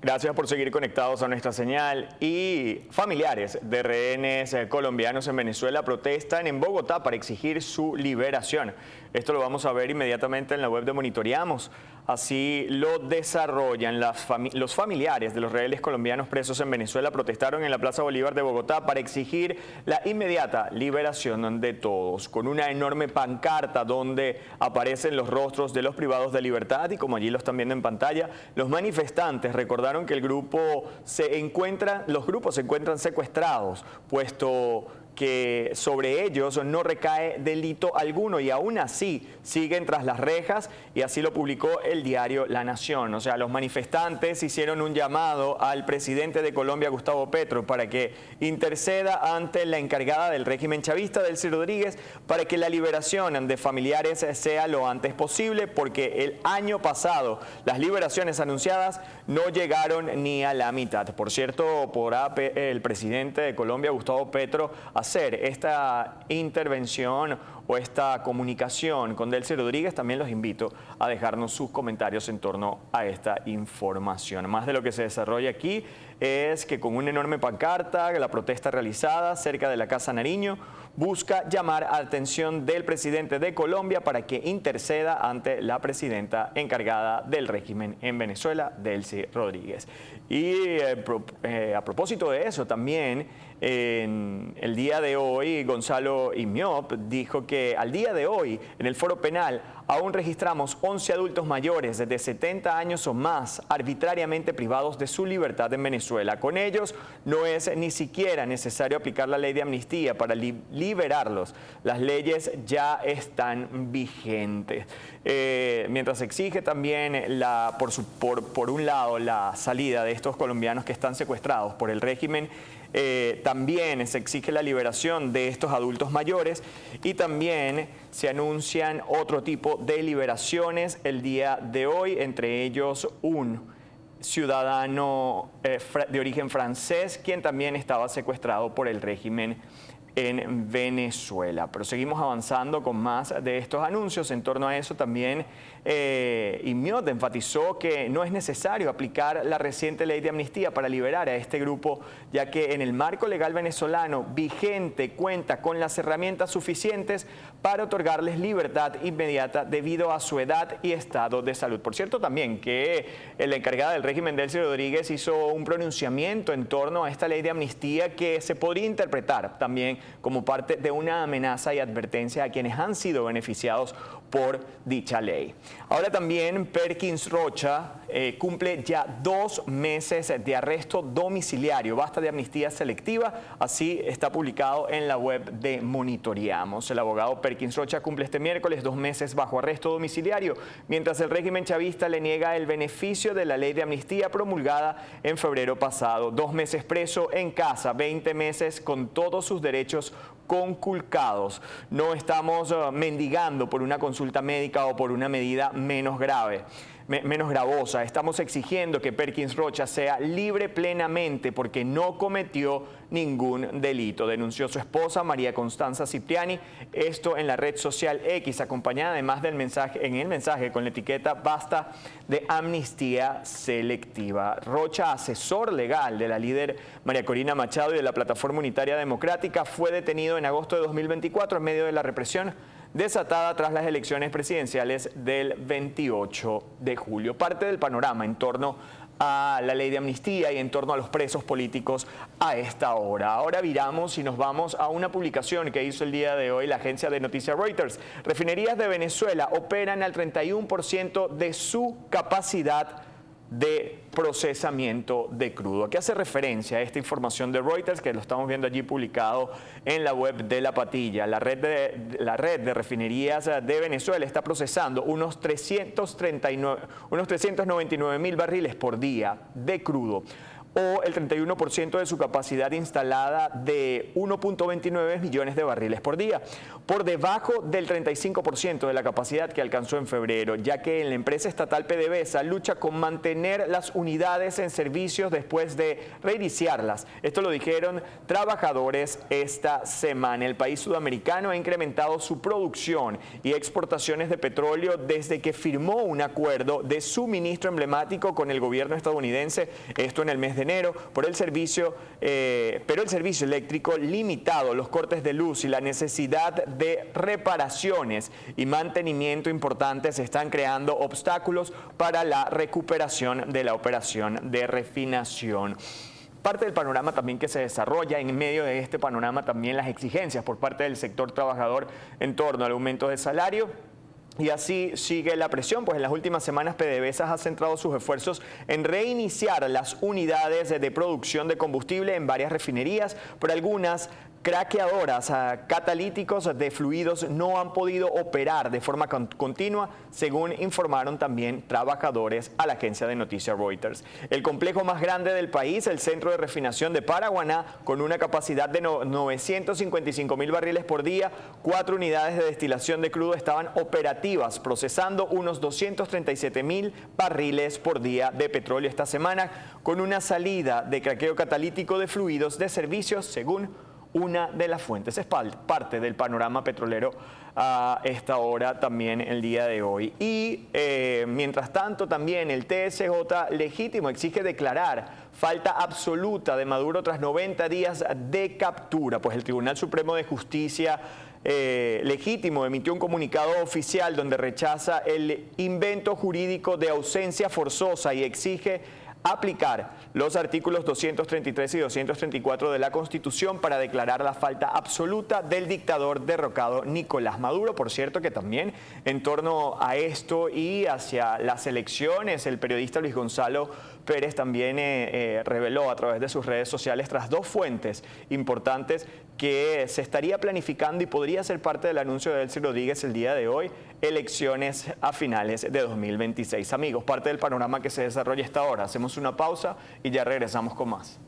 Gracias por seguir conectados a nuestra señal. Y familiares de rehenes colombianos en Venezuela protestan en Bogotá para exigir su liberación. Esto lo vamos a ver inmediatamente en la web de Monitoreamos. Así lo desarrollan los familiares de los rehenes colombianos presos en Venezuela. Protestaron en la Plaza Bolívar de Bogotá para exigir la inmediata liberación de todos, con una enorme pancarta donde aparecen los rostros de los privados de libertad y, como allí lo están viendo en pantalla, los manifestantes recordaron que los grupos se encuentran secuestrados, puesto que sobre ellos no recae delito alguno y aún así siguen tras las rejas, y así lo publicó el diario La Nación. O sea, los manifestantes hicieron un llamado al presidente de Colombia, Gustavo Petro, para que interceda ante la encargada del régimen chavista, Delcy Rodríguez, para que la liberación de familiares sea lo antes posible, porque el año pasado las liberaciones anunciadas no llegaron ni a la mitad. Por cierto, podrá el presidente de Colombia, Gustavo Petro, hacer esta intervención o esta comunicación con Delcy Rodríguez. También los invito a dejarnos sus comentarios en torno a esta información. Más de lo que se desarrolla aquí es que con una enorme pancarta, la protesta realizada cerca de la Casa Nariño busca llamar a atención del presidente de Colombia para que interceda ante la presidenta encargada del régimen en Venezuela, Delcy Rodríguez. Y a propósito de eso, también en el día de hoy, Gonzalo Immiop dijo que al día de hoy, en el foro penal, aún registramos 11 adultos mayores de 70 años o más arbitrariamente privados de su libertad en Venezuela. Con ellos no es ni siquiera necesario aplicar la ley de amnistía para liberarlos. Las leyes ya están vigentes. Mientras exige también, por un lado, la salida de estos colombianos que están secuestrados por el régimen, también se exige la liberación de estos adultos mayores y también se anuncian otro tipo de liberaciones el día de hoy, entre ellos un ciudadano de origen francés, quien también estaba secuestrado por el régimen en Venezuela. Pero seguimos avanzando con más de estos anuncios. En torno a eso también Immiop enfatizó que no es necesario aplicar la reciente ley de amnistía para liberar a este grupo, ya que en el marco legal venezolano vigente cuenta con las herramientas suficientes para otorgarles libertad inmediata debido a su edad y estado de salud. Por cierto, también que la encargada del régimen, Delcy Rodríguez, hizo un pronunciamiento en torno a esta ley de amnistía que se podría interpretar también como parte de una amenaza y advertencia a quienes han sido beneficiados por dicha ley. Ahora también Perkins Rocha cumple ya 2 meses de arresto domiciliario. Basta de amnistía selectiva, así está publicado en la web de Monitoreamos. El abogado Perkins Rocha cumple este miércoles 2 meses bajo arresto domiciliario, mientras el régimen chavista le niega el beneficio de la ley de amnistía promulgada en febrero pasado. 2 meses preso en casa, 20 meses con todos sus derechos conculcados. No estamos mendigando por una consulta médica o por una medida menos gravosa. Estamos exigiendo que Perkins Rocha sea libre plenamente porque no cometió ningún delito, denunció su esposa María Constanza Cipriani, esto en la red social X, acompañada además del mensaje con la etiqueta "Basta de amnistía selectiva". Rocha, asesor legal de la líder María Corina Machado y de la Plataforma Unitaria Democrática, fue detenido en agosto de 2024 en medio de la represión desatada tras las elecciones presidenciales del 28 de julio. Parte del panorama en torno a la ley de amnistía y en torno a los presos políticos a esta hora. Ahora viramos y nos vamos a una publicación que hizo el día de hoy la agencia de noticias Reuters. Refinerías de Venezuela operan al 31% de su capacidad de procesamiento de crudo. ¿A qué hace referencia esta información de Reuters, que lo estamos viendo allí publicado en la web de La Patilla? La red de refinerías de Venezuela está procesando unos 399.000 barriles por día de crudo, o el 31% de su capacidad instalada de 1.29 millones de barriles por día, por debajo del 35% de la capacidad que alcanzó en febrero, ya que la empresa estatal PDVSA lucha con mantener las unidades en servicios después de reiniciarlas. Esto lo dijeron trabajadores esta semana. El país sudamericano ha incrementado su producción y exportaciones de petróleo desde que firmó un acuerdo de suministro emblemático con el gobierno estadounidense, esto en el mes de enero, pero el servicio eléctrico limitado, los cortes de luz y la necesidad de reparaciones y mantenimiento importantes están creando obstáculos para la recuperación de la operación de refinación. Parte del panorama también que se desarrolla, en medio de este panorama también las exigencias por parte del sector trabajador en torno al aumento de salario. Y así sigue la presión, pues en las últimas semanas PDVSA ha centrado sus esfuerzos en reiniciar las unidades de producción de combustible en varias refinerías, pero algunas craqueadoras catalíticos de fluidos no han podido operar de forma continua, según informaron también trabajadores a la agencia de noticias Reuters. El complejo más grande del país, el centro de refinación de Paraguaná, con una capacidad de 955.000 barriles por día, 4 unidades de destilación de crudo estaban operativas, procesando unos 237.000 barriles por día de petróleo esta semana, con una salida de craqueo catalítico de fluidos de servicios, según una de las fuentes. Es parte del panorama petrolero a esta hora también el día de hoy. Y mientras tanto también el TSJ legítimo exige declarar falta absoluta de Maduro tras 90 días de captura, pues el Tribunal Supremo de Justicia legítimo emitió un comunicado oficial donde rechaza el invento jurídico de ausencia forzosa y exige aplicar los artículos 233 y 234 de la Constitución para declarar la falta absoluta del dictador derrocado Nicolás Maduro. Por cierto que también en torno a esto y hacia las elecciones, el periodista Luis Gonzalo Pérez también reveló a través de sus redes sociales tras 2 fuentes importantes que se estaría planificando y podría ser parte del anuncio de Delcy Rodríguez el día de hoy, elecciones a finales de 2026. Amigos, parte del panorama que se desarrolla a esta hora. Hacemos una pausa y ya regresamos con más.